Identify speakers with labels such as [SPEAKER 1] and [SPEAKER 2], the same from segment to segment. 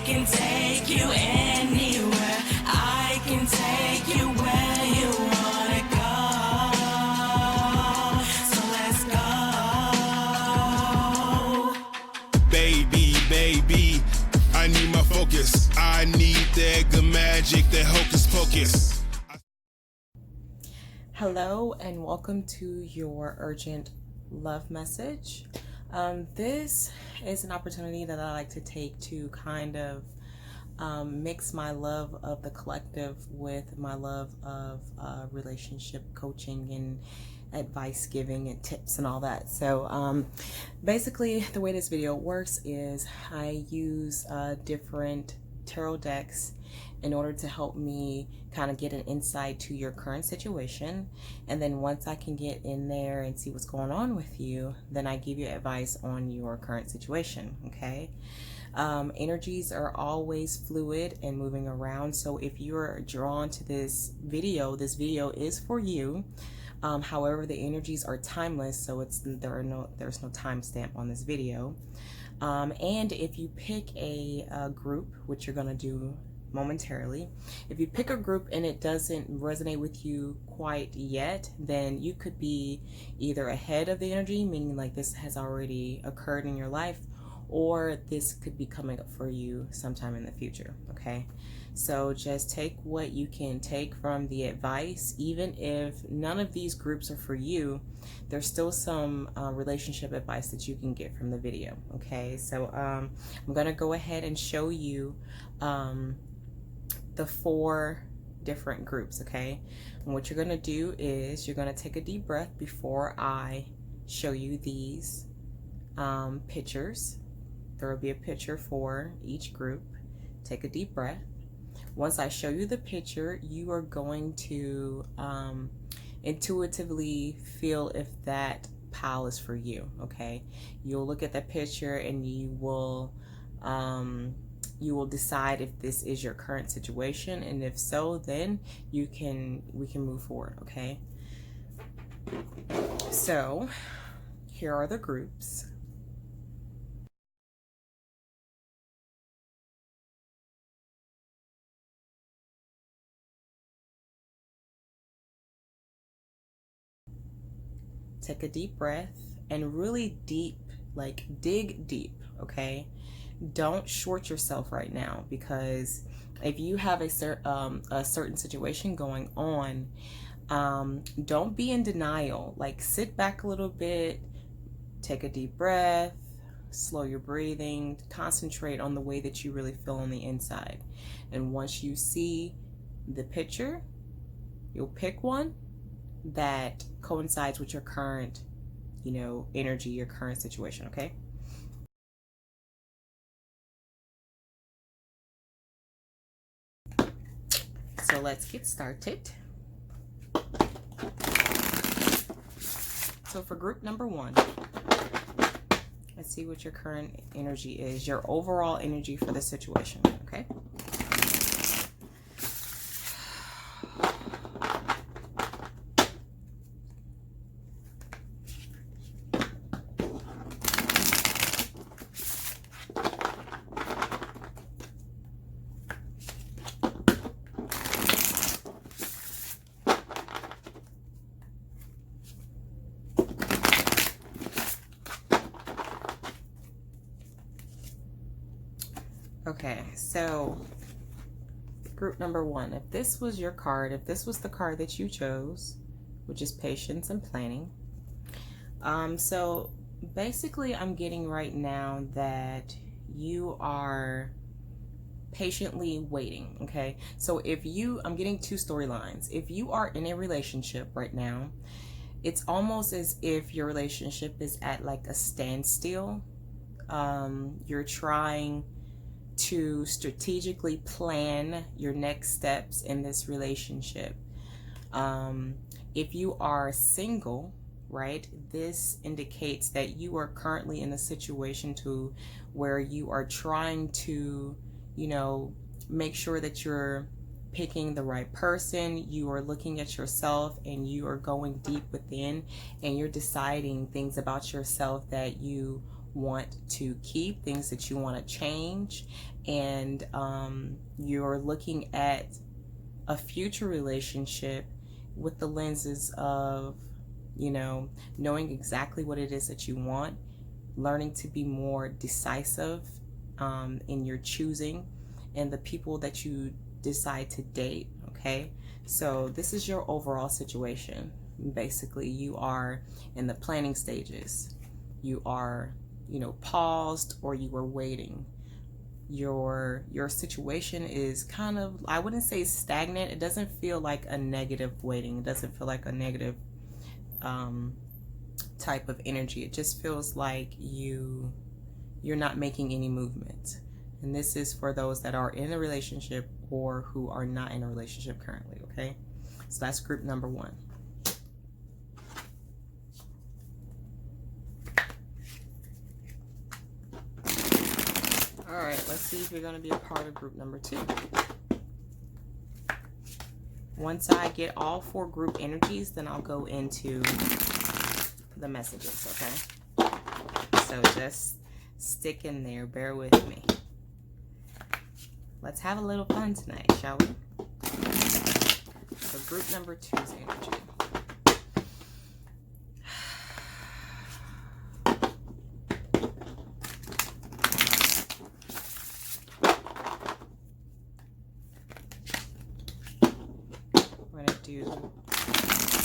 [SPEAKER 1] can take you anywhere. I can take you where you wanna go. So let's go.
[SPEAKER 2] Baby, baby, I need my focus. I need that good magic, that hocus pocus.
[SPEAKER 3] Hello and welcome to your urgent love message. This is an opportunity that I like to take to kind of mix my love of the collective with my love of relationship coaching and advice giving and tips and all that. So basically the way this video works is I use different tarot decks in order to help me kind of get an insight to your current situation. And then once I can get in there and see what's going on with you, then I give you advice on your current situation, okay? Energies are always fluid and moving around. So if you're drawn to this video is for you. However, the energies are timeless, so there's no timestamp on this video. And if you pick a group, which you're gonna do momentarily, if you pick a group and it doesn't resonate with you quite yet, then you could be either ahead of the energy, meaning like this has already occurred in your life, or this could be coming up for you sometime in the future, okay? So just take what you can take from the advice. Even if none of these groups are for you, there's still some relationship advice that you can get from the video, okay? So I'm gonna go ahead and show you the 4 different groups, okay? And what you're gonna do is you're gonna take a deep breath before I show you these pictures. There will be a picture for each group. Take a deep breath. Once I show you the picture, you are going to intuitively feel if that pile is for you, okay? You'll look at the picture and you will decide if this is your current situation, and if so, then we can move forward, okay? So here are the groups. Take a deep breath and really deep, like dig deep, okay? Don't short yourself right now, because if you have a certain situation going on, don't be in denial. Like, sit back a little bit, take a deep breath, slow your breathing, concentrate on the way that you really feel on the inside. And once you see the picture, you'll pick one that coincides with your current, energy, your current situation, okay? So let's get started. So for group number 1, let's see what your current energy is, your overall energy for the situation, okay? Okay, so group number 1, if this was your card, if this was the card that you chose, which is patience and planning, so basically I'm getting right now that you are patiently waiting, okay? So I'm getting 2 storylines. If you are in a relationship right now, it's almost as if your relationship is at like a standstill. You're trying to strategically plan your next steps in this relationship. If you are single, right, this indicates that you are currently in a situation where you are trying to, make sure that you're picking the right person. You are looking at yourself and you are going deep within, and you're deciding things about yourself that you want to keep, things that you want to change, and you're looking at a future relationship with the lenses of, you know, knowing exactly what it is that you want, learning to be more decisive in your choosing and the people that you decide to date. Okay, so this is your overall situation. Basically, you are in the planning stages. You are, you know, paused, or you were waiting. Your situation is kind of, I wouldn't say stagnant. It doesn't feel like a negative waiting. It doesn't feel like a negative type of energy. It just feels like you're not making any movement. And this is for those that are in a relationship or who are not in a relationship currently. Okay, so that's group number 1. All right, let's see if you're going to be a part of group number 2. Once I get all 4 group energies, then I'll go into the messages, okay? So just stick in there, bear with me. Let's have a little fun tonight, shall we? So group number 2's energy. We're gonna do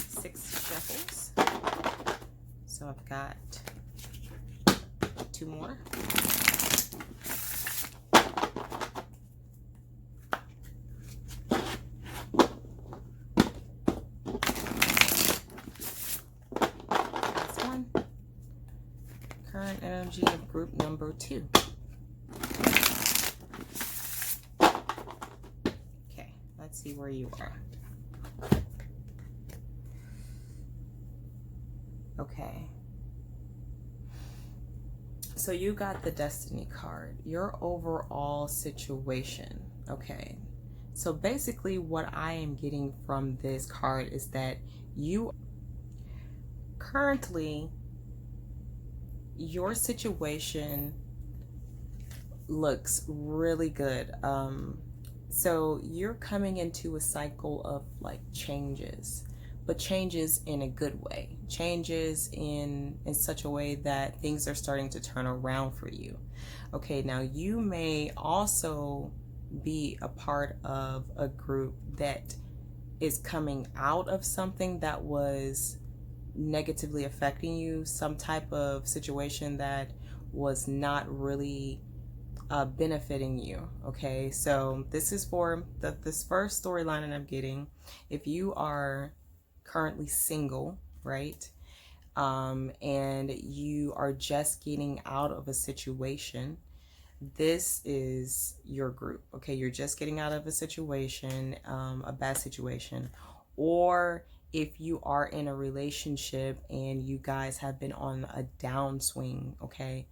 [SPEAKER 3] 6 shuffles. So I've got 2 more. That's 1. Current energy of group number 2. Okay, let's see where you are. Okay. So you got the Destiny card, your overall situation. Okay. So basically what I am getting from this card is that you currently, your situation looks really good. So you're coming into a cycle of like changes, but changes in a good way, changes in such a way that things are starting to turn around for you. Okay, now you may also be a part of a group that is coming out of something that was negatively affecting you, some type of situation that was not really benefiting you. Okay, so this is for this first storyline that I'm getting. If you are currently single, right, and you are just getting out of a situation, this is your group. Okay, you're just getting out of a situation, a bad situation. Or if you are in a relationship and you guys have been on a downswing, okay,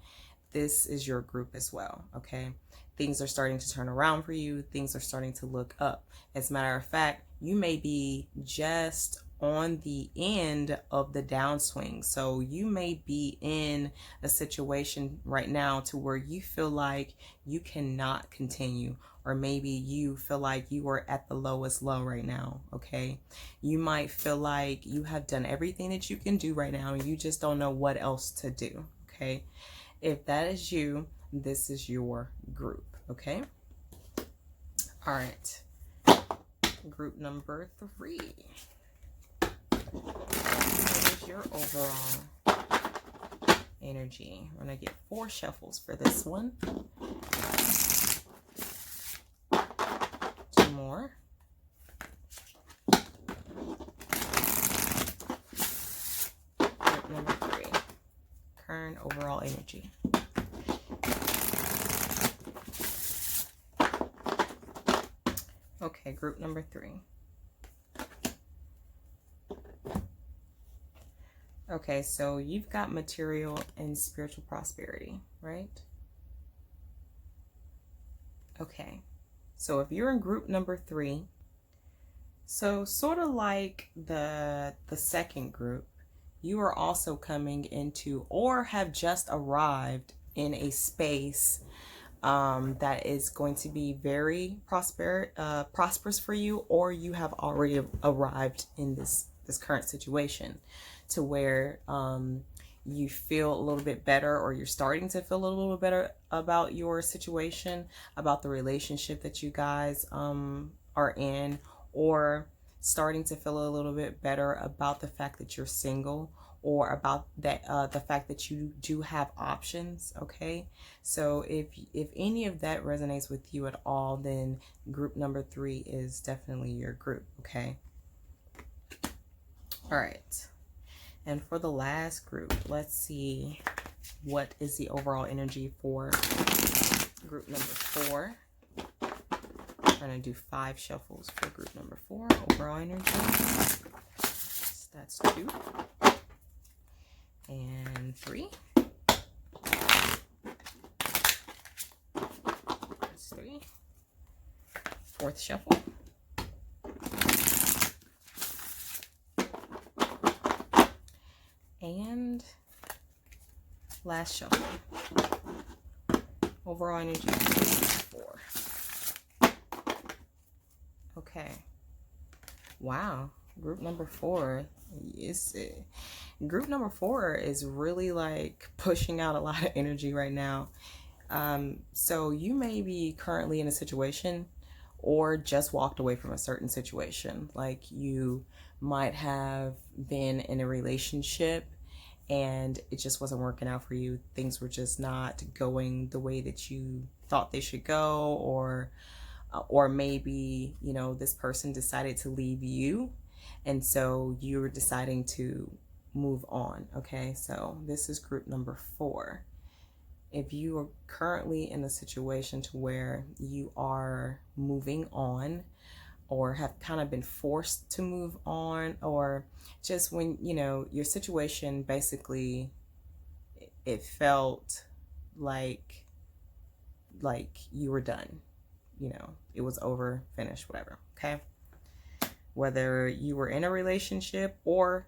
[SPEAKER 3] this is your group as well. Okay, things are starting to turn around for you, things are starting to look up. As a matter of fact, you may be just on the end of the downswing. So you may be in a situation right now to where you feel like you cannot continue, or maybe you feel like you are at the lowest low right now. Okay, you might feel like you have done everything that you can do right now and you just don't know what else to do. Okay, if that is you, this is your group. Okay, all right, group number 3. What is your overall energy? I'm going to get 4 shuffles for this one. 2 more. Group number 3. Current overall energy. Okay, group number 3. Okay, so you've got material and spiritual prosperity, right? Okay, so if you're in group number 3, so sort of like the second group, you are also coming into or have just arrived in a space that is going to be very prosperous for you, or you have already arrived in this current situation to where you feel a little bit better, or you're starting to feel a little bit better about your situation, about the relationship that you guys are in, or starting to feel a little bit better about the fact that you're single, or about that the fact that you do have options. Okay, so if any of that resonates with you at all, then group number 3 is definitely your group. Okay, all right. And for the last group, let's see what is the overall energy for group number 4. I'm going to do 5 shuffles for group number 4. Overall energy. So that's 2. And 3. That's 3. 4th shuffle. And last shuffle. Overall energy 4. Okay. Wow. Group number 4 group number 4 is really like pushing out a lot of energy right now. So you may be currently in a situation, or just walked away from a certain situation. Like you might have been in a relationship and it just wasn't working out for you. Things were just not going the way that you thought they should go, or maybe, you know, this person decided to leave you, and so you're deciding to move on. Okay, so this is group number 4. If you are currently in a situation to where you are moving on, or have kind of been forced to move on, or just when, you know, your situation basically, it felt like you were done, you know, it was over, finished, whatever. Okay, whether you were in a relationship, or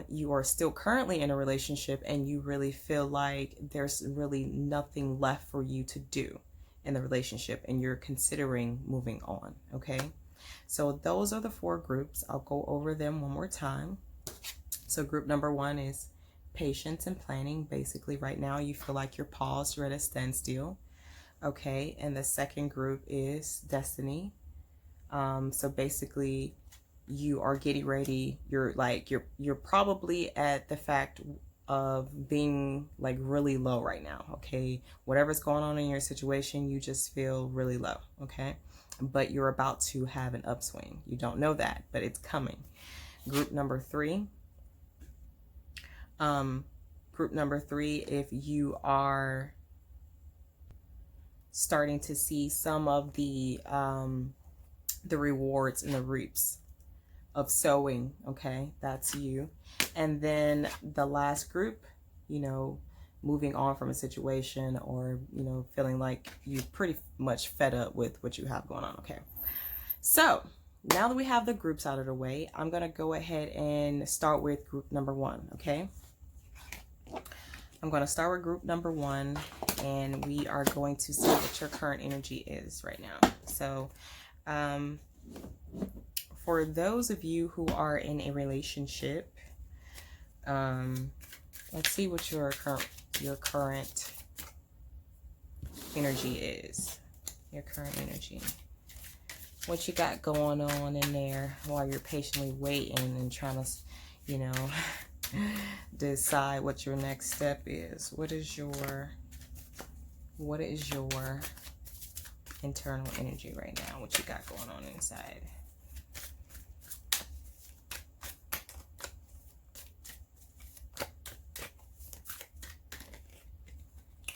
[SPEAKER 3] you are still currently in a relationship and you really feel like there's really nothing left for you to do in the relationship and you're considering moving on. Okay, so those are the 4 groups. I'll go over them one more time. So group number 1 is patience and planning. Basically right now you feel like you're paused, you're at a standstill. Okay, and the second group is destiny. So basically you are getting ready. You're probably at the fact of being like really low right now. Okay, whatever's going on in your situation, you just feel really low. Okay, but you're about to have an upswing. You don't know that, but it's coming. Group number 3. Group number 3, if you are starting to see some of the rewards and the reaps of sowing. Okay, that's you. And then the last group, you know, moving on from a situation, or, you know, feeling like you're pretty much fed up with what you have going on. Okay, so now that we have the groups out of the way, I'm gonna go ahead and start with group number 1. Okay, I'm going to start with group number 1, and we are going to see what your current energy is right now. So for those of you who are in a relationship, let's see what your current energy is. Your current energy. What you got going on in there while you're patiently waiting and trying to, you know, decide what your next step is. What is your internal energy right now? What you got going on inside?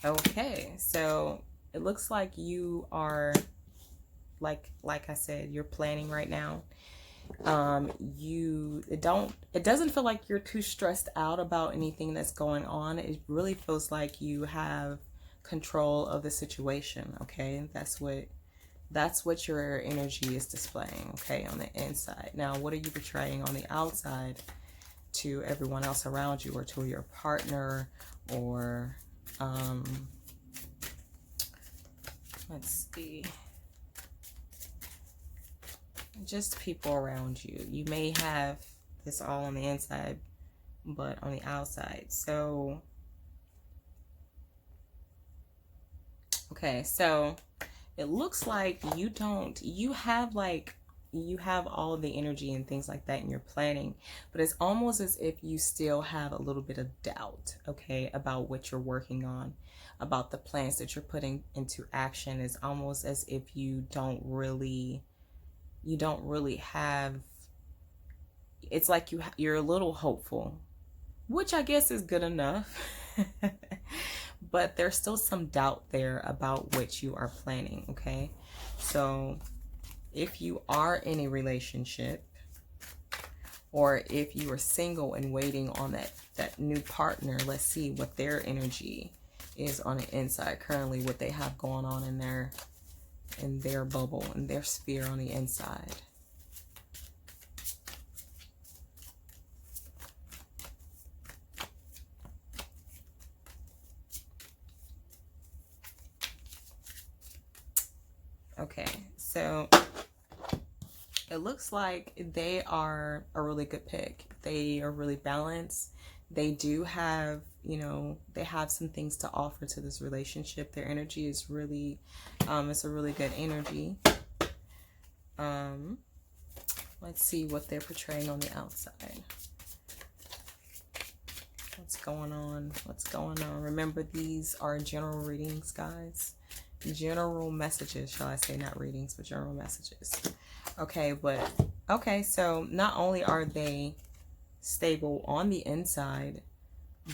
[SPEAKER 3] Okay, so it looks like you are, like I said, you're planning right now. It doesn't feel like you're too stressed out about anything that's going on. It really feels like you have control of the situation. Okay, that's what your energy is displaying. Okay, on the inside. Now, what are you portraying on the outside to everyone else around you, or to your partner, or Let's see. Just people around you. You may have this all on the inside, but on the outside. So, okay, so it looks like you have all the energy and things like that in your planning, but it's almost as if you still have a little bit of doubt, okay, about what you're working on, about the plans that you're putting into action. It's almost as if you don't really have, it's like you're a little hopeful, which I guess is good enough. But there's still some doubt there about what you are planning, okay? So if you are in a relationship, or if you are single and waiting on that new partner, let's see what their energy is on the inside currently, what they have going on in their bubble, in their sphere on the inside. Okay, so it looks like they are a really good pick. They are really balanced. They do have, they have some things to offer to this relationship. Their energy is really, it's a really good energy. Let's see what they're portraying on the outside. What's going on? What's going on? Remember, these are general readings, guys. General messages, shall I say, not readings, but general messages. Okay, so not only are they stable on the inside,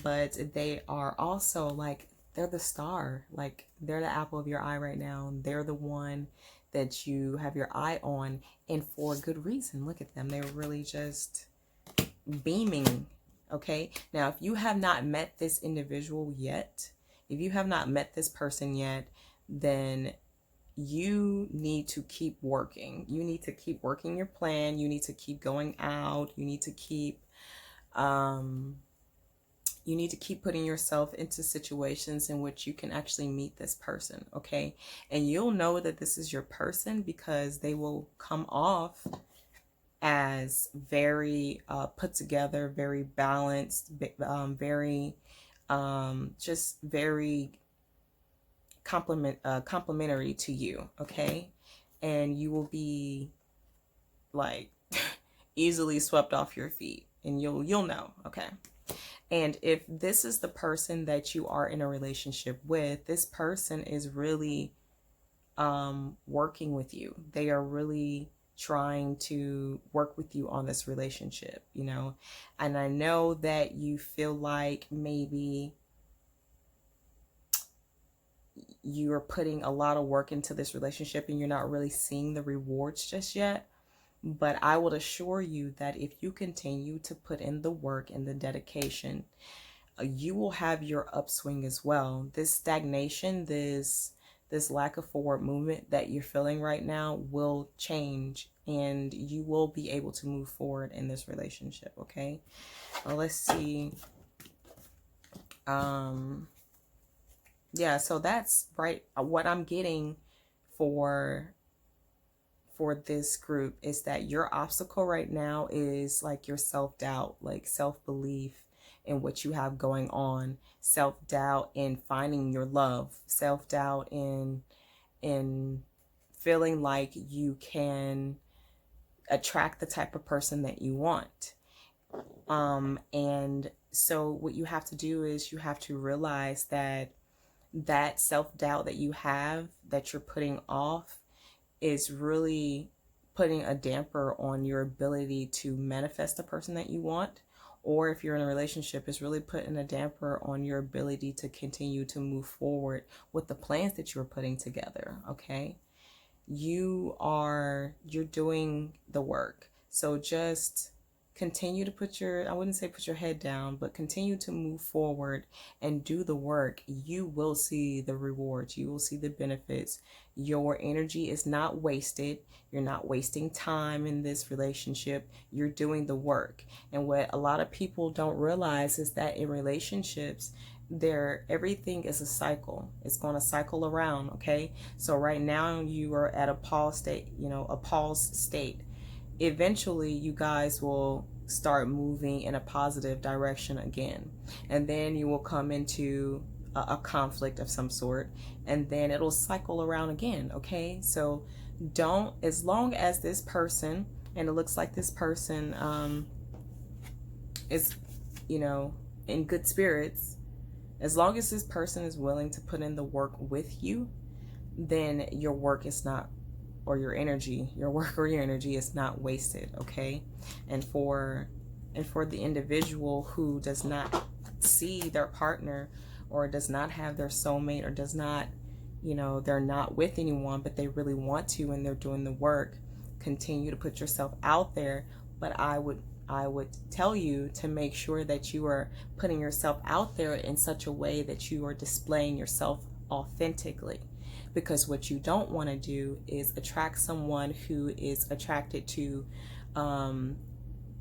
[SPEAKER 3] but they are also like, they're the star, like they're the apple of your eye right now. They're the one that you have your eye on, and for good reason. Look at them. They're really just beaming. Okay, now if you have not met this individual yet, if you have not met this person yet, then you need to keep working. You need to keep working your plan. You need to keep going out. You need to keep putting yourself into situations in which you can actually meet this person, okay? And you'll know that this is your person because they will come off as very put together, very balanced, very just very complimentary to you, okay? And you will be like easily swept off your feet, and you'll know, okay? And if this is the person that you are in a relationship with, this person is really working with you. They are really trying to work with you on this relationship, and I know that you feel like maybe you're putting a lot of work into this relationship and you're not really seeing the rewards just yet. But I will assure you that if you continue to put in the work and the dedication, you will have your upswing as well. This stagnation, this lack of forward movement that you're feeling right now will change, and you will be able to move forward in this relationship, okay? Let's see. Yeah, so that's right. What I'm getting for this group is that your obstacle right now is like your self-doubt, like self-belief in what you have going on, self-doubt in finding your love, self-doubt in feeling like you can attract the type of person that you want. And so what you have to do is you have to realize that self-doubt that you have, that you're putting off, is really putting a damper on your ability to manifest the person that you want. Or if you're in a relationship, it's really putting a damper on your ability to continue to move forward with the plans that you're putting together, okay? You're doing the work. So just continue to I wouldn't say put your head down, but continue to move forward and do the work. You will see the rewards. You will see the benefits. Your energy is not wasted. You're not wasting time in this relationship. You're doing the work. And what a lot of people don't realize is that in relationships, everything is a cycle. It's going to cycle around. Okay, so right now you are at a pause state, a pause state. Eventually you guys will start moving in a positive direction again, and then you will come into a conflict of some sort, and then it'll cycle around again. Okay, so don't, as long as this person, and it looks like this person is in good spirits, as long as this person is willing to put in the work with you, then your work is not, or your energy, your work or your energy is not wasted. Okay, and for the individual who does not see their partner, or does not have their soulmate, or does not, they're not with anyone, but they really want to, and they're doing the work, continue to put yourself out there. But I would tell you to make sure that you are putting yourself out there in such a way that you are displaying yourself authentically. Because what you don't want to do is attract someone who is attracted to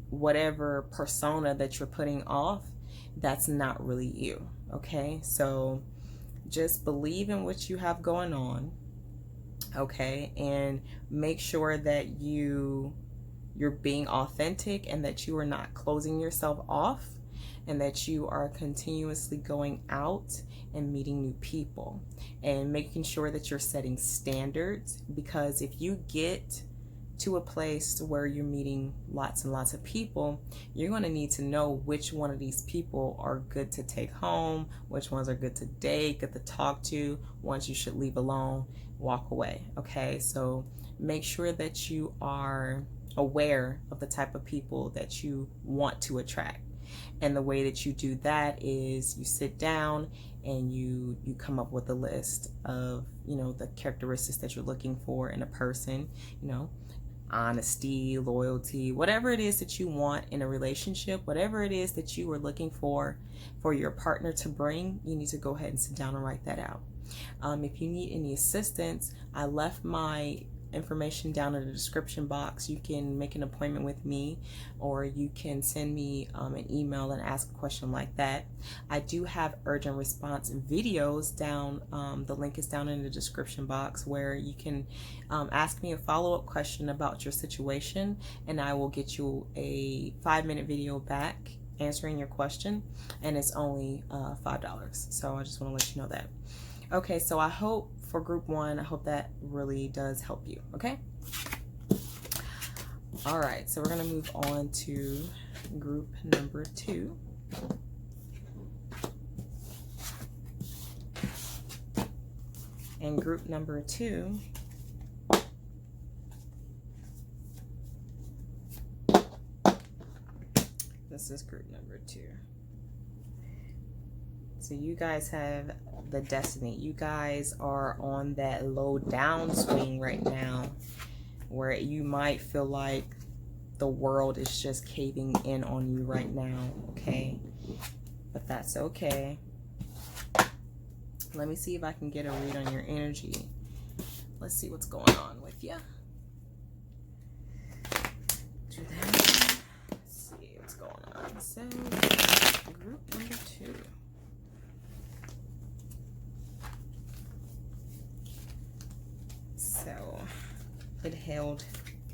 [SPEAKER 3] whatever persona that you're putting off. That's not really you. Okay, so just believe in what you have going on. Okay, and make sure that you're being authentic, and that you are not closing yourself off, and that you are continuously going out and meeting new people, and making sure that you're setting standards. Because if you get to a place where you're meeting lots and lots of people, you're going to need to know which one of these people are good to take home, which ones are good to date, good to talk to, ones you should leave alone, walk away. Okay, so make sure that you are aware of the type of people that you want to attract. And the way that you do that is you sit down and you come up with a list of, the characteristics that you're looking for in a person, honesty, loyalty, whatever it is that you want in a relationship, whatever it is that you are looking for your partner to bring, you need to go ahead and sit down and write that out. If you need any assistance, I left my information down in the description box. You can make an appointment with me, or you can send me an email and ask a question like that. I do have urgent response videos down. The link is down in the description box, where you can ask me a follow-up question about your situation, and I will get you a 5-minute video back answering your question, and it's only $5. So I just want to let you know that. Okay, so I hope for group 1, I hope that really does help you. Okay, all right, so we're going to move on to group number 2. And group number 2 this is group number 2. So you guys have the destiny. You guys are on that low down swing right now, where you might feel like the world is just caving in on you right now. Okay, but that's okay. Let me see if I can get a read on your energy. Let's see what's going on with you. Do that. Let's see what's going on. So group number 2. So it held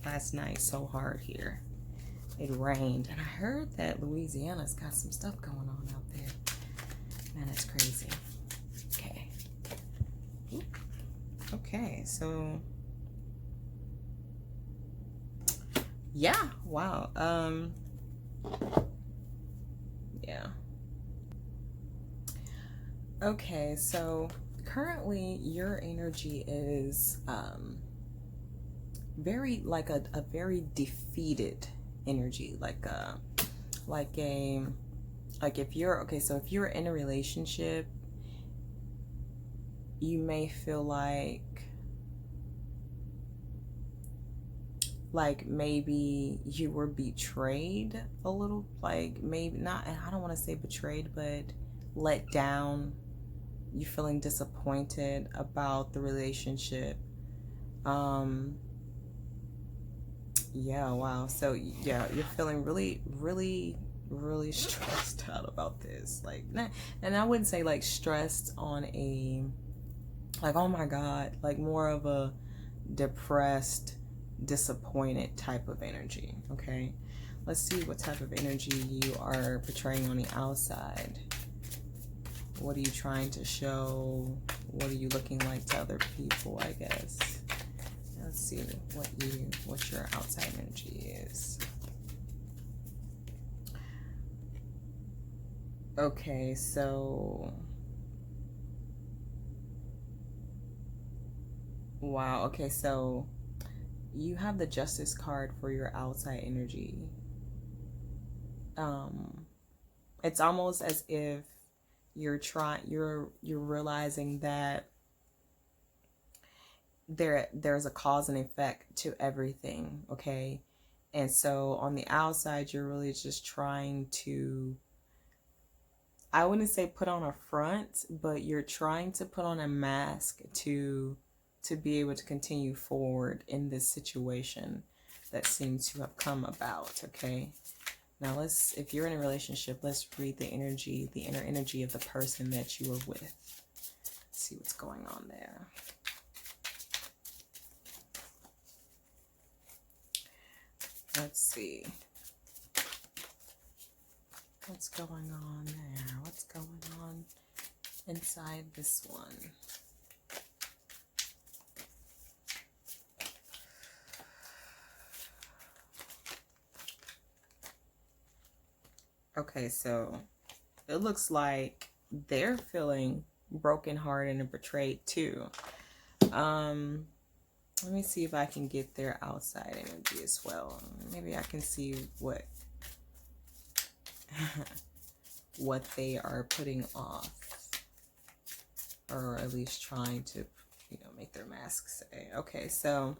[SPEAKER 3] last night so hard here. It rained, and I heard that Louisiana's got some stuff going on out there. Man, that's crazy. Okay. Okay, so yeah, wow. Yeah. Okay, so currently your energy is very like a very defeated energy, like if you're okay, so if you're in a relationship, you may feel like maybe you were betrayed a little, like maybe not, and I don't want to say betrayed, but let down. You're feeling disappointed about the relationship. Yeah, wow. So yeah, you're feeling really really stressed out about this. Like, and I wouldn't say like stressed on a, like, oh my God, like more of a depressed, disappointed type of energy. Okay, let's see what type of energy you are portraying on the outside. What are you trying to show? What are you looking like to other people, I guess? Let's see what your outside energy is. Okay, so wow, okay, so you have the Justice card for your outside energy. It's almost as if you're realizing that there's a cause and effect to everything, okay? And so on the outside, you're really just trying to, I wouldn't say put on a front, but you're trying to put on a mask to be able to continue forward in this situation that seems to have come about, okay? Now if you're in a relationship, let's read the inner energy of the person that you are with. Let's see what's going on there. Let's see. What's going on there? What's going on inside this one? Okay, so it looks like they're feeling brokenhearted and betrayed too. Let me see if I can get their outside energy as well. Maybe I can see what what they are putting off, or at least trying to, make their mask say. Okay, so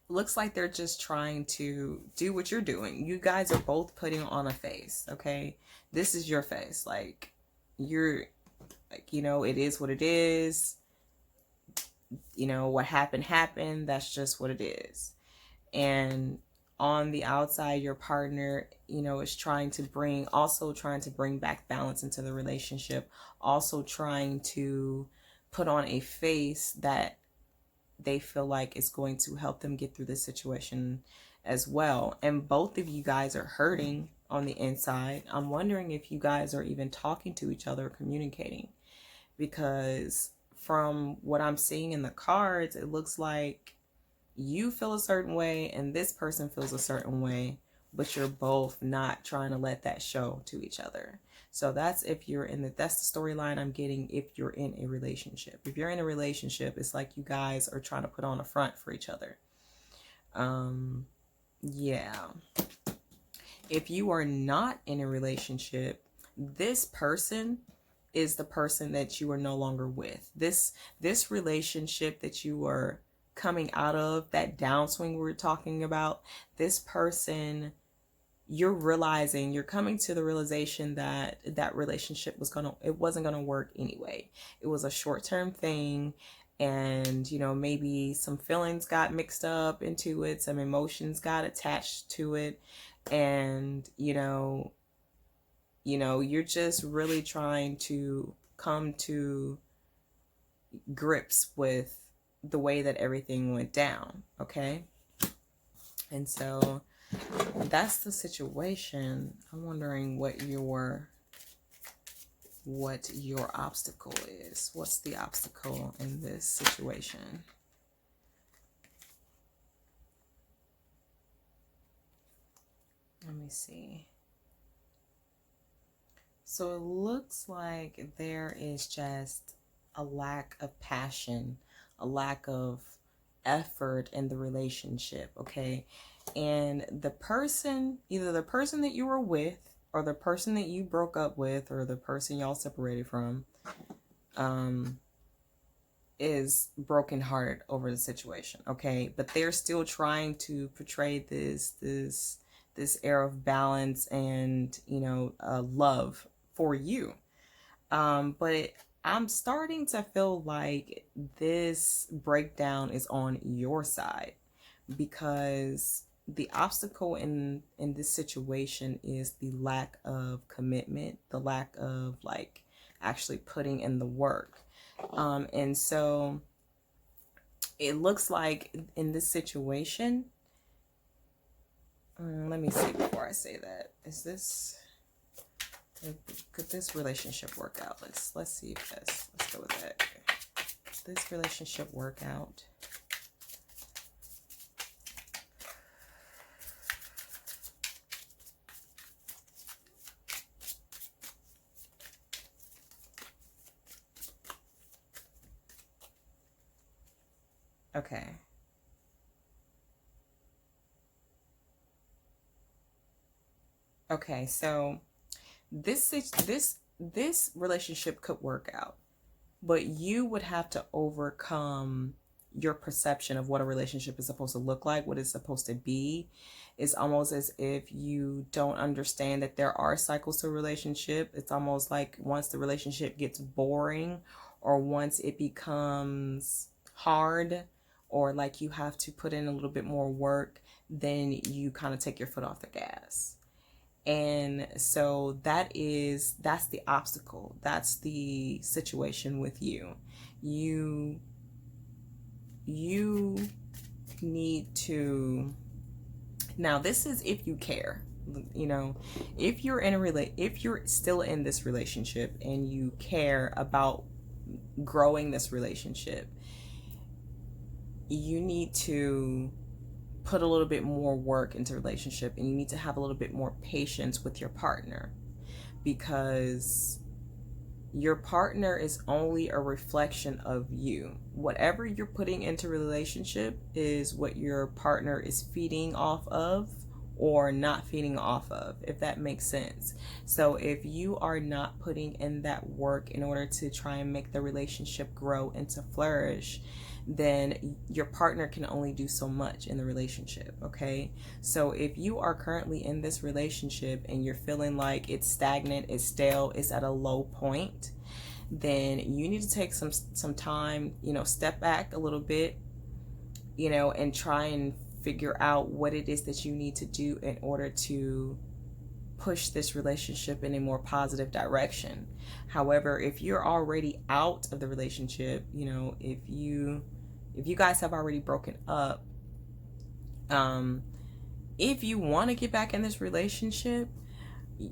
[SPEAKER 3] looks like they're just trying to do what you're doing. You guys are both putting on a face, okay? This is your face. Like, you're, like, it is what it is. What happened. That's just what it is. And on the outside, your partner, is trying to bring back balance into the relationship. Also trying to put on a face that they feel like it's going to help them get through this situation as well. And both of you guys are hurting on the inside. I'm wondering if you guys are even talking to each other, communicating, because from what I'm seeing in the cards, it looks like you feel a certain way and this person feels a certain way, but you're both not trying to let that show to each other. So that's that's the storyline I'm getting if you're in a relationship. If you're in a relationship, it's like you guys are trying to put on a front for each other. Yeah. If you are not in a relationship, this person is the person that you are no longer with. This relationship that you are coming out of, that downswing we were talking about, this person, you're coming to the realization that relationship wasn't gonna work anyway. It was a short-term thing, and maybe some feelings got mixed up into it, some emotions got attached to it, and you're just really trying to come to grips with the way that everything went down, okay? And so that's the situation. I'm wondering what your obstacle is. What's the obstacle in this situation? Let me see. So it looks like there is just a lack of passion, a lack of effort in the relationship, okay? And the person, either the person that you were with, or the person that you broke up with, or the person y'all separated from, is brokenhearted over the situation, okay? But they're still trying to portray this air of balance and love for you. But I'm starting to feel like this breakdown is on your side, because the obstacle in this situation is the lack of commitment, the lack of like actually putting in the work. And so it looks like in this situation, let me see before I say that. Could this relationship work out? Let's see if let's go with that. Could this relationship work out? Okay. Okay, so this relationship could work out, but you would have to overcome your perception of what a relationship is supposed to look like, what it's supposed to be. It's almost as if you don't understand that there are cycles to a relationship. It's almost like once the relationship gets boring, or once it becomes hard, or like you have to put in a little bit more work, then you kind of take your foot off the gas. And so that's the obstacle. That's the situation with you. You need to, now this is if you care, you know, if you're if you're still in this relationship and you care about growing this relationship, you need to put a little bit more work into relationship, and you need to have a little bit more patience with your partner, because your partner is only a reflection of you. Whatever you're putting into relationship is what your partner is feeding off of or not feeding off of, if that makes sense. So if you are not putting in that work in order to try and make the relationship grow and to flourish, then your partner can only do so much in the relationship, okay? So if you are currently in this relationship and you're feeling like it's stagnant, it's stale, it's at a low point, then you need to take some time, you know, step back a little bit, you know, and try and figure out what it is that you need to do in order to push this relationship in a more positive direction. However, if you're already out of the relationship, you know, if you guys have already broken up, if you want to get back in this relationship,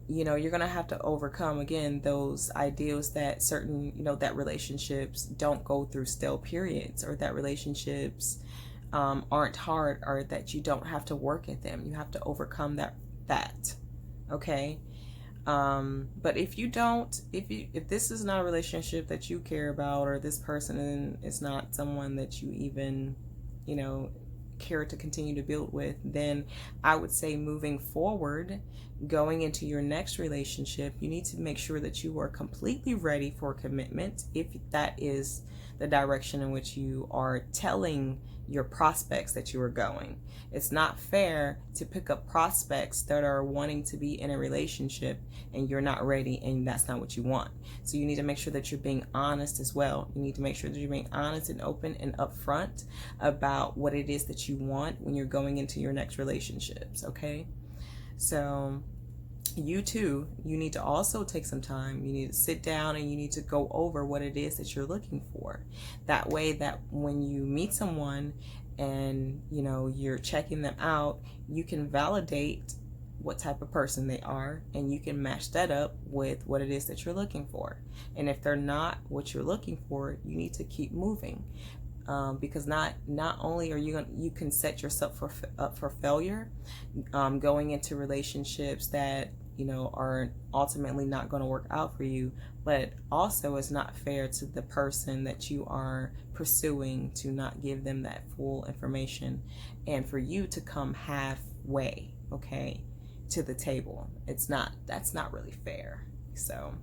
[SPEAKER 3] you know, you're going to have to overcome again those ideals that certain, you know, that relationships don't go through stale periods, or that relationships aren't hard, or that you don't have to work at them. You have to overcome that. Okay. But if this is not a relationship that you care about, or this person is not someone that you even, you know, care to continue to build with, then I would say moving forward, going into your next relationship, you need to make sure that you are completely ready for commitment, if that is the direction in which you are telling your prospects that you are going. It's not fair to pick up prospects that are wanting to be in a relationship and you're not ready, and that's not what you want. So you need to make sure that you're being honest as well. You need to make sure that you're being honest and open and upfront about what it is that you want when you're going into your next relationships, okay? So you too, you need to also take some time. You need to sit down and you need to go over what it is that you're looking for. That way that when you meet someone and, you know, you're checking them out, you can validate what type of person they are, and you can match that up with what it is that you're looking for. And if they're not what you're looking for, you need to keep moving. Because not only are you can set yourself up for failure, going into relationships that, you know, are ultimately not going to work out for you, but also it's not fair to the person that you are pursuing to not give them that full information, and for you to come halfway, okay, to the table. That's not really fair. So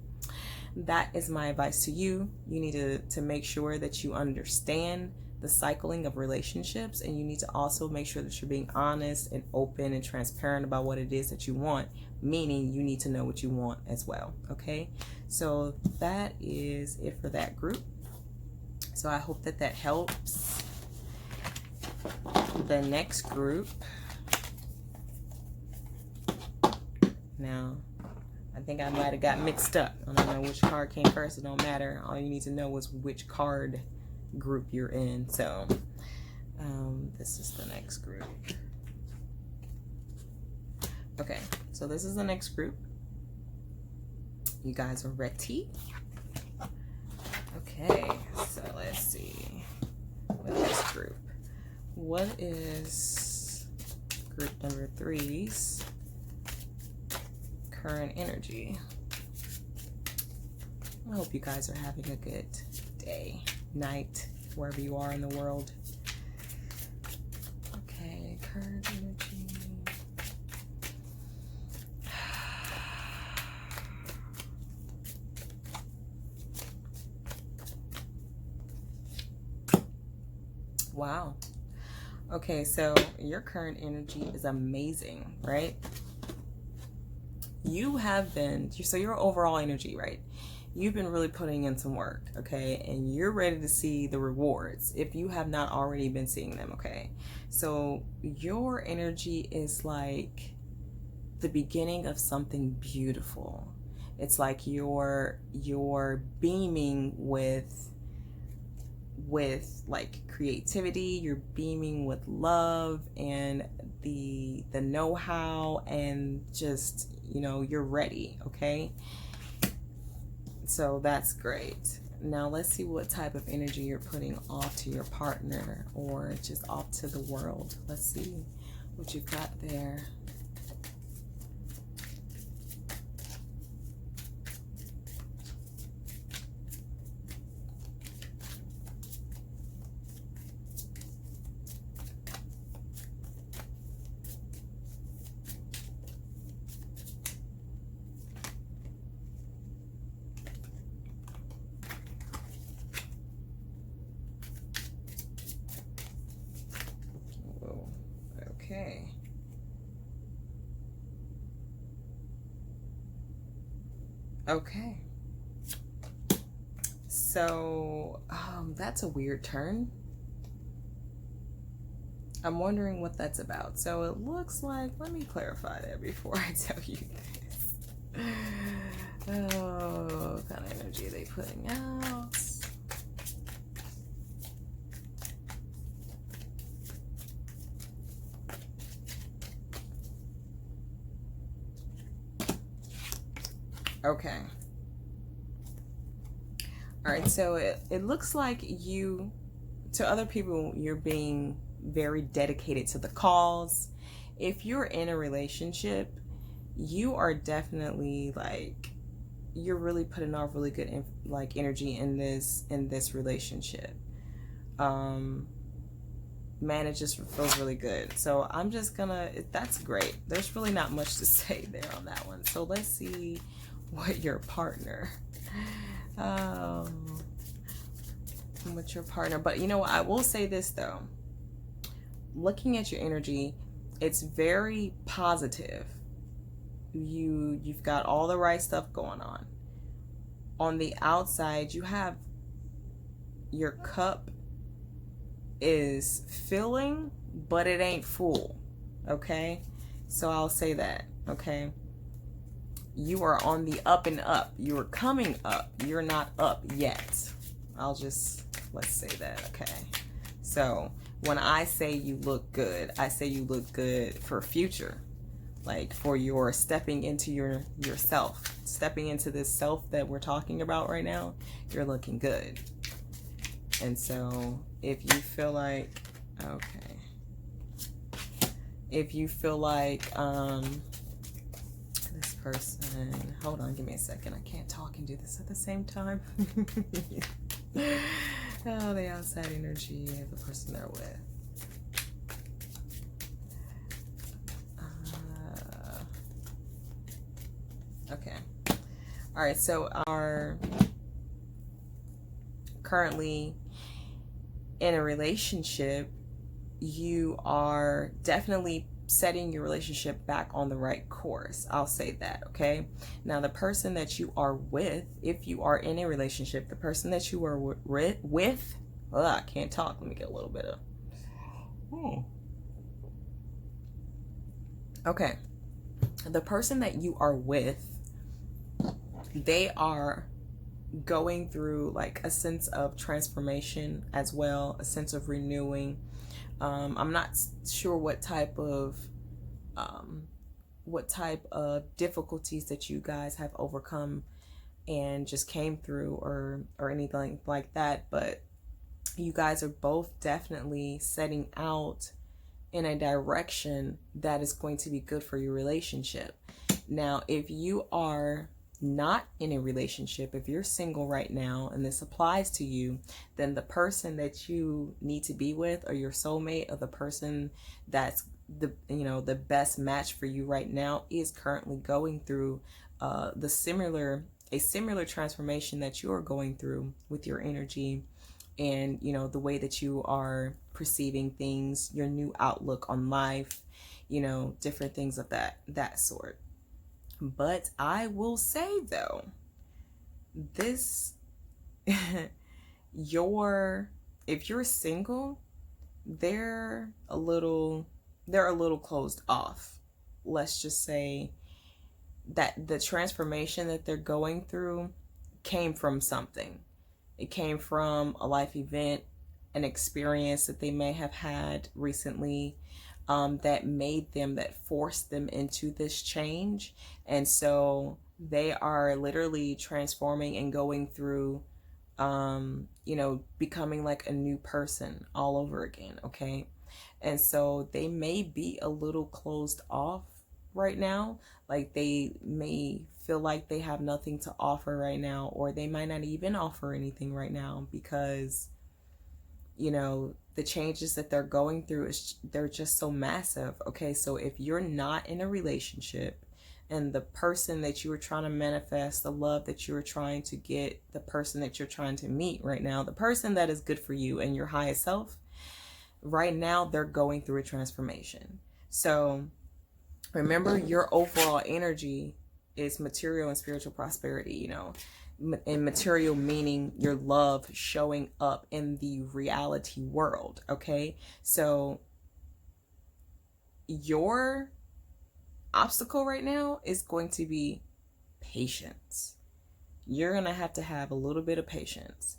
[SPEAKER 3] that is my advice to you. You need to make sure that you understand the cycling of relationships, and you need to also make sure that you're being honest and open and transparent about what it is that you want, meaning you need to know what you want as well, okay? So that is it for that group. So I hope that helps. The next group Now, I think I might have got mixed up. I don't know which card came first. It don't matter. All you need to know is which card group you're in. So, this is the next group. Okay, so this is the next group. You guys are ready? Okay, so let's see. With this group, what is group number 3's current energy? I hope you guys are having a good day, night, wherever you are in the world. Okay, current energy. Wow. Okay, so your current energy is amazing, right? You have been, so your overall energy, right? You've been really putting in some work, okay? And you're ready to see the rewards if you have not already been seeing them, okay? So your energy is like the beginning of something beautiful. It's like you're beaming with like creativity, you're beaming with love and the know-how, and just, you know, you're ready, okay? So that's great. Now let's see what type of energy you're putting off to your partner or just off to the world. Let's see what you've got there. Okay. Okay. So, that's a weird turn. I'm wondering what that's about. So it looks like, let me clarify that before I tell you this. Oh, what kind of energy are they putting out? Okay. All right, so it looks like you, to other people, you're being very dedicated to the cause. If you're in a relationship, you are definitely like, you're really putting off really good like energy in this relationship. Man, it just feels really good. So I'm just gonna, that's great. There's really not much to say there on that one. So let's see what your partner, with your partner. But you know what, I will say this though, looking at your energy, it's very positive. You've got all the right stuff going on. On the outside, you have, your cup is filling, but it ain't full. Okay, so I'll say that. Okay, you are on the up and up. You are coming up. You're not up yet. Let's say that. Okay, so when I say you look good, I say you look good for future, like for your stepping into yourself, stepping into this self that we're talking about right now. You're looking good. And so if you feel like, okay, if you feel like this person, hold on, give me a second, I can't talk and do this at the same time. Oh, the outside energy of the person they're with. Okay. All right, so our currently in a relationship, you are definitely setting your relationship back on the right course. I'll say that, okay? Now, the person that you are with, if you are in a relationship, the person that you are with, I can't talk. Let me get a little bit of... Okay. the person that you are with, they are going through like a sense of transformation as well, a sense of renewing. I'm not sure what type of difficulties that you guys have overcome and just came through, or anything like that, but you guys are both definitely setting out in a direction that is going to be good for your relationship. Now, if you are not in a relationship, if you're single right now and this applies to you, then the person that you need to be with, or your soulmate, or the person that's the best match for you right now, is currently going through a similar transformation that you are going through with your energy, and the way that you are perceiving things, your new outlook on life, different things of that sort. But I will say though, this if you're single, they're a little closed off. Let's just say that the transformation that they're going through came from something. It came from a life event, an experience that they may have had recently, that forced them into this change. And so they are literally transforming and going through, becoming like a new person all over again. Okay. And so they may be a little closed off right now. Like they may feel like they have nothing to offer right now, or they might not even offer anything right now, because the changes that they're going through they're just so massive. Okay, so if you're not in a relationship, and the person that you were trying to manifest, the love that you were trying to get, the person that you're trying to meet right now, the person that is good for you and your highest self, right now they're going through a transformation. So remember, your overall energy is material and spiritual prosperity, and material meaning your love showing up in the reality world. Okay, so your obstacle right now is going to be patience. You're gonna have to have a little bit of patience,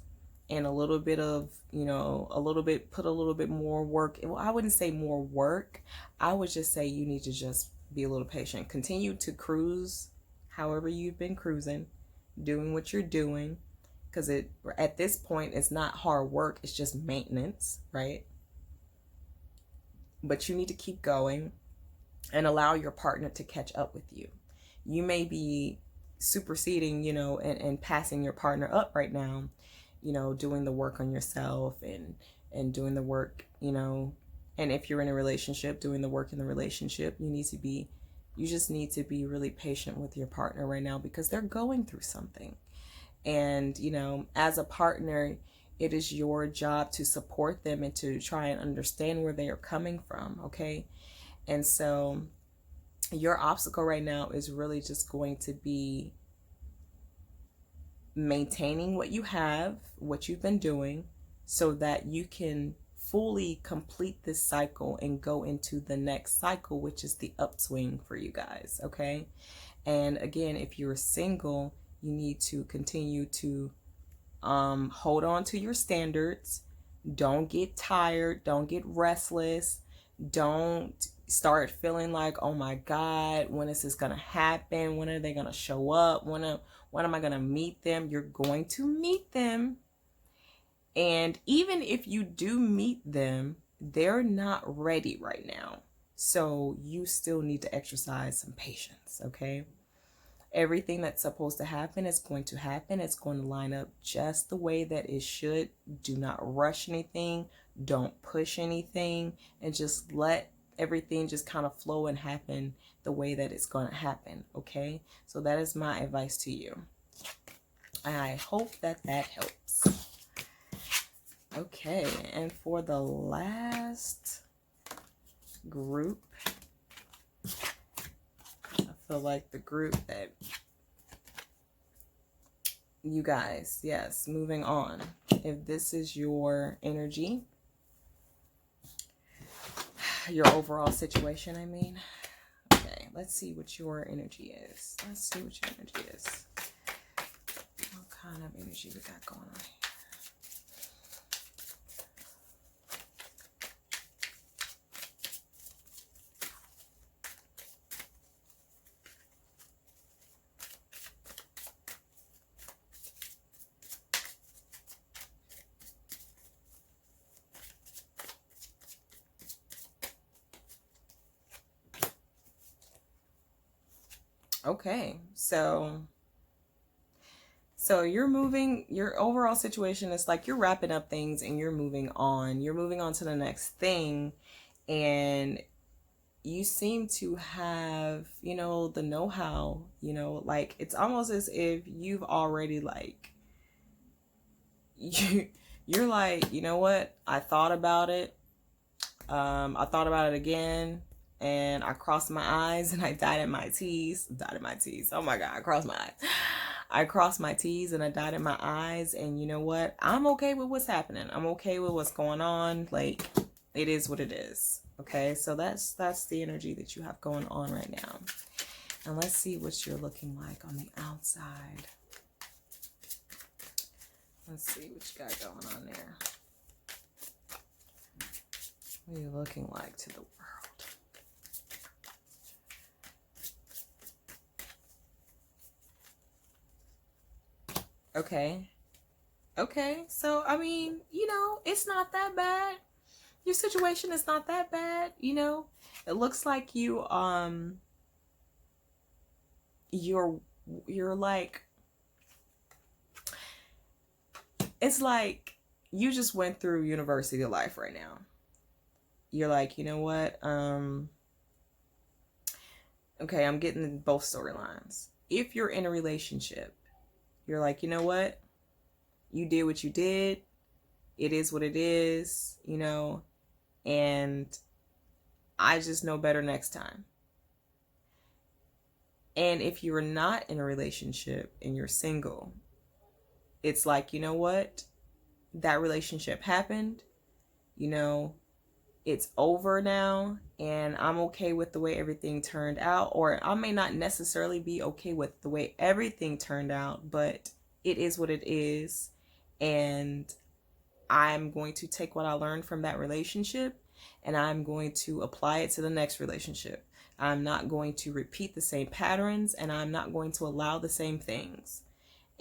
[SPEAKER 3] and a little bit of put a little bit more work. Well, I wouldn't say more work, I would just say you need to just be a little patient. Continue to cruise however you've been cruising, doing what you're doing, because at this point it's not hard work, it's just maintenance, right? But you need to keep going and allow your partner to catch up with you. You may be superseding, and passing your partner up right now, doing the work on yourself, and doing the work, and if you're in a relationship, doing the work in the relationship. You just need to be really patient with your partner right now, because they're going through something. And, as a partner, it is your job to support them and to try and understand where they are coming from. Okay. And so your obstacle right now is really just going to be maintaining what you have, what you've been doing, so that you can fully complete this cycle and go into the next cycle, which is the upswing for you guys. Okay. And again, if you're single, you need to continue to hold on to your standards. Don't get tired. Don't get restless. Don't start feeling like, oh my God, when is this going to happen? When are they going to show up? When am I going to meet them? You're going to meet them. And even if you do meet them, they're not ready right now. So you still need to exercise some patience, okay? Everything that's supposed to happen is going to happen. It's going to line up just the way that it should. Do not rush anything. Don't push anything. And just let everything just kind of flow and happen the way that it's going to happen, okay? So that is my advice to you. I hope that helps. Okay, and for the last group, I feel like the group that you guys, yes, moving on. If this is your energy, your overall situation, okay, let's see what your energy is. Let's see what your energy is. What kind of energy we got going on here? Okay, so you're moving, your overall situation is like you're wrapping up things and you're moving on. You're moving on to the next thing, and you seem to have, you know, the know-how, you know, like it's almost as if you've already like you're like, you know what? I thought about it. I thought about it again, and I crossed my eyes and I dotted my T's. Dotted my T's. Oh my God, I crossed my eyes. I crossed my T's and I dotted my I's, and you know what? I'm okay with what's happening. I'm okay with what's going on. Like, it is what it is. Okay, so that's the energy that you have going on right now. And let's see what you're looking like on the outside. Let's see what you got going on there. What are you looking like to the world? Okay. Okay. So, I mean, you know, it's not that bad. Your situation is not that bad, you know. It looks like you're like, it's like you just went through university life right now. You're like, you know what? Okay, I'm getting both storylines. If you're in a relationship, you're like, you know what? You did what you did. It is what it is, you know, and I just know better next time. And if you're not in a relationship and you're single, it's like, you know what? That relationship happened, you know, it's over now, and I'm okay with the way everything turned out. Or I may not necessarily be okay with the way everything turned out, but it is what it is. And I'm going to take what I learned from that relationship and I'm going to apply it to the next relationship. I'm not going to repeat the same patterns, and I'm not going to allow the same things.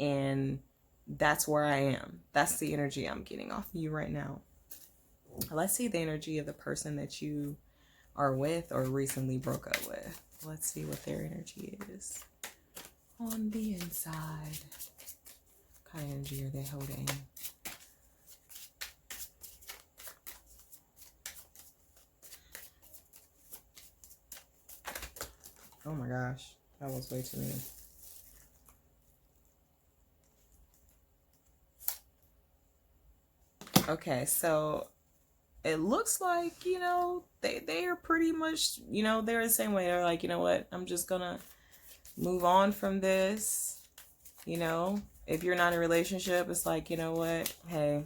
[SPEAKER 3] And that's where I am. That's the energy I'm getting off of you right now. Let's see the energy of the person that you are with or recently broke up with. Let's see what their energy is on the inside. What kind of energy are they holding? Oh my gosh, that was way too many. Okay, so it looks like, you know, they are pretty much, you know, they're the same way. They're like, you know what, I'm just gonna move on from this. You know, if you're not in a relationship, it's like, you know what, hey,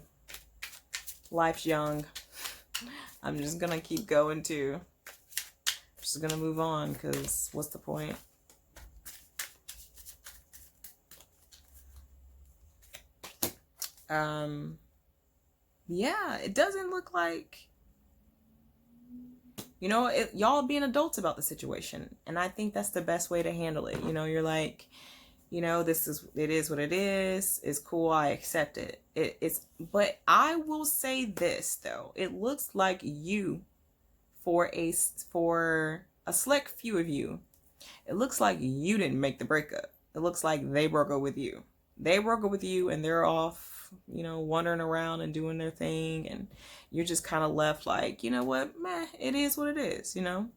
[SPEAKER 3] life's young. I'm just gonna keep going too. Just gonna move on, because what's the point? Yeah, it doesn't look like, you know, y'all being adults about the situation. And I think that's the best way to handle it. You know, you're like, you know, it is what it is. It's cool. I accept it. But I will say this though. It looks like you, for a select few of you, it looks like you didn't make the breakup. It looks like they broke up with you. They broke up with you and they're off, you know, wandering around and doing their thing, and you're just kind of left like, you know what, meh, it is what it is, you know.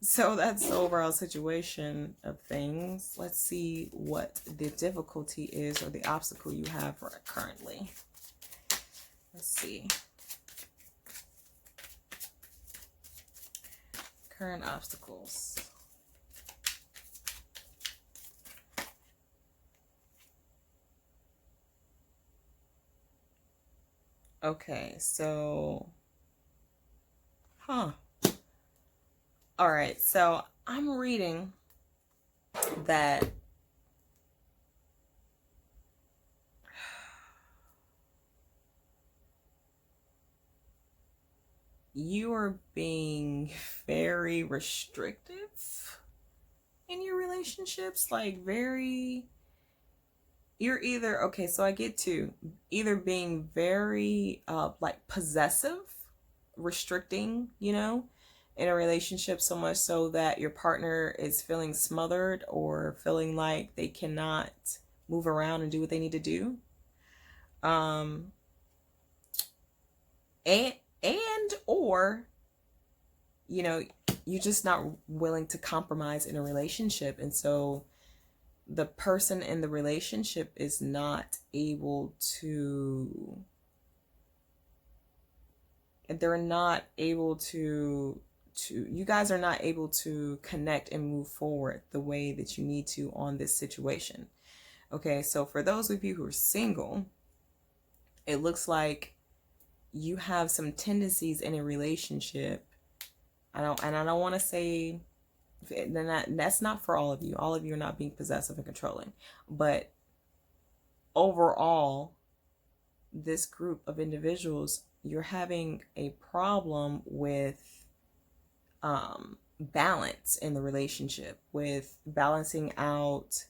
[SPEAKER 3] So that's the overall situation of things. Let's see what the difficulty is, or the obstacle you have currently. Let's see. Current obstacles. Okay, so, All right, so I'm reading that you are being very restrictive in your relationships, like very, you're either, okay, so I get to either being very like possessive, restricting, in a relationship so much so that your partner is feeling smothered or feeling like they cannot move around and do what they need to do. Um and or you're just not willing to compromise in a relationship, and so the person in the relationship is not able to, they're not able to you guys are not able to connect and move forward the way that you need to on this situation. Okay, so for those of you who are single, it looks like you have some tendencies in a relationship. I don't want to say that's not for all of you. All of you are not being possessive and controlling, but overall, this group of individuals, you're having a problem with balance in the relationship, with balancing out,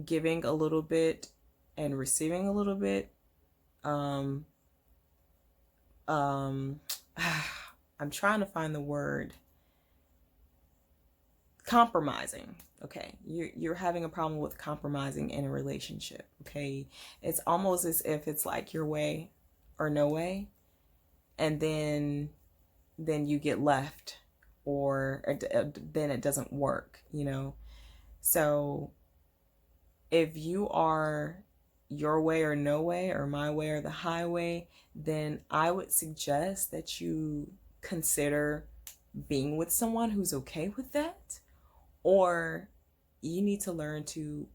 [SPEAKER 3] giving a little bit and receiving a little bit. um I'm trying to find the word, compromising. Okay, you're having a problem with compromising in a relationship. Okay, it's almost as if it's like your way or no way, and then you get left, or then it doesn't work, so if you are your way or no way, or my way or the highway, then I would suggest that you consider being with someone who's okay with that, or you need to learn to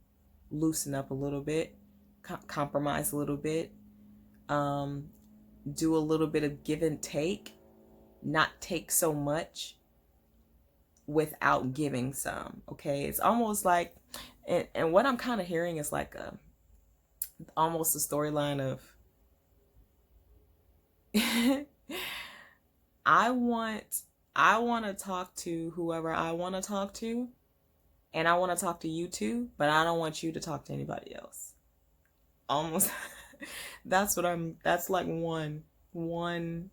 [SPEAKER 3] loosen up a little bit, compromise a little bit, do a little bit of give and take, not take so much without giving some. Okay, it's almost like, and what I'm kind of hearing is like almost a storyline of I want to talk to whoever I want to talk to, and I want to talk to you too, but I don't want you to talk to anybody else. Almost that's like one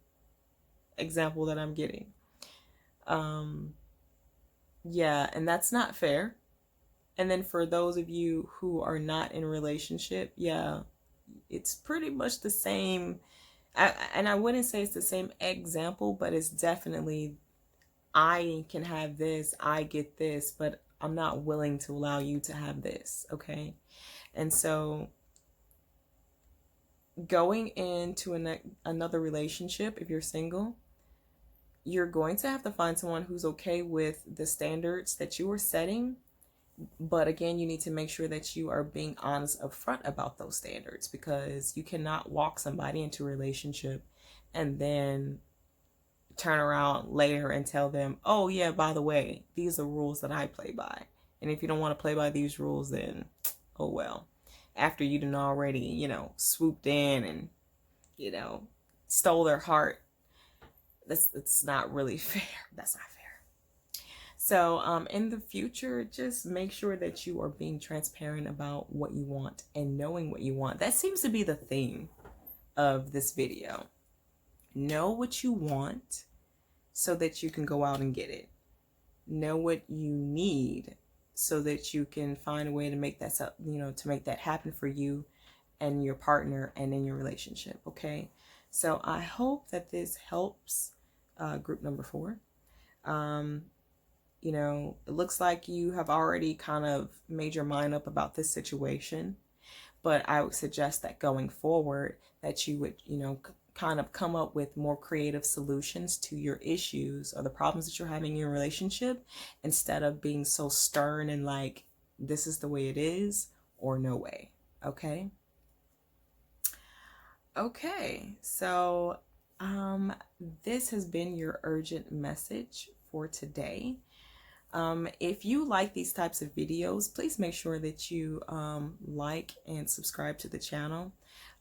[SPEAKER 3] example that I'm getting. Yeah, and that's not fair. And then for those of you who are not in a relationship, yeah, it's pretty much the same. And I wouldn't say it's the same example, but it's definitely, I can have this, I get this, but I'm not willing to allow you to have this. Okay. And so going into another relationship, if you're single, you're going to have to find someone who's okay with the standards that you are setting. But again, you need to make sure that you are being honest upfront about those standards, because you cannot walk somebody into a relationship and then turn around later and tell them, oh yeah, by the way, these are rules that I play by. And if you don't want to play by these rules, then oh well. After you done already, swooped in and, stole their heart. That's not really fair. That's not fair. So in the future, just make sure that you are being transparent about what you want and knowing what you want. That seems to be the theme of this video. Know what you want so that you can go out and get it. Know what you need so that you can find a way to make that, to make that happen for you and your partner and in your relationship. Okay. So I hope that this helps group number 4. It looks like you have already kind of made your mind up about this situation, but I would suggest that going forward that you would, kind of come up with more creative solutions to your issues or the problems that you're having in your relationship, instead of being so stern and like, this is the way it is or no way. Okay. Okay. So This has been your urgent message for today. If you like these types of videos, please make sure that you like and subscribe to the channel.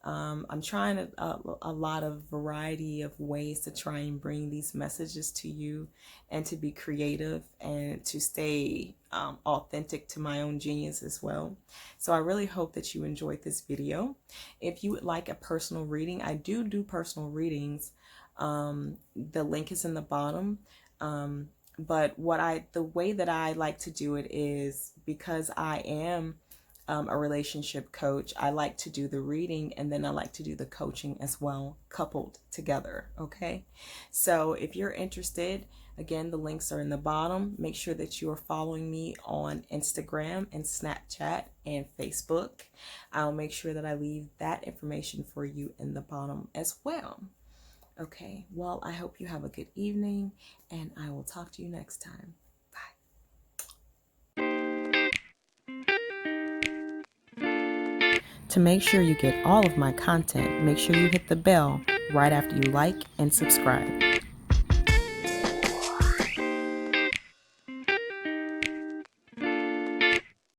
[SPEAKER 3] I'm trying a lot of variety of ways to try and bring these messages to you and to be creative and to stay authentic to my own genius as well. So I really hope that you enjoyed this video. If you would like a personal reading, I do personal readings. The link is in the bottom. But the way that I like to do it is because I am a relationship coach. I like to do the reading and then I like to do the coaching as well, coupled together. Okay. So if you're interested, again, the links are in the bottom. Make sure that you are following me on Instagram and Snapchat and Facebook. I'll make sure that I leave that information for you in the bottom as well. Okay, well, I hope you have a good evening, and I will talk to you next time. Bye. To make sure you get all of my content, make sure you hit the bell right after you like and subscribe.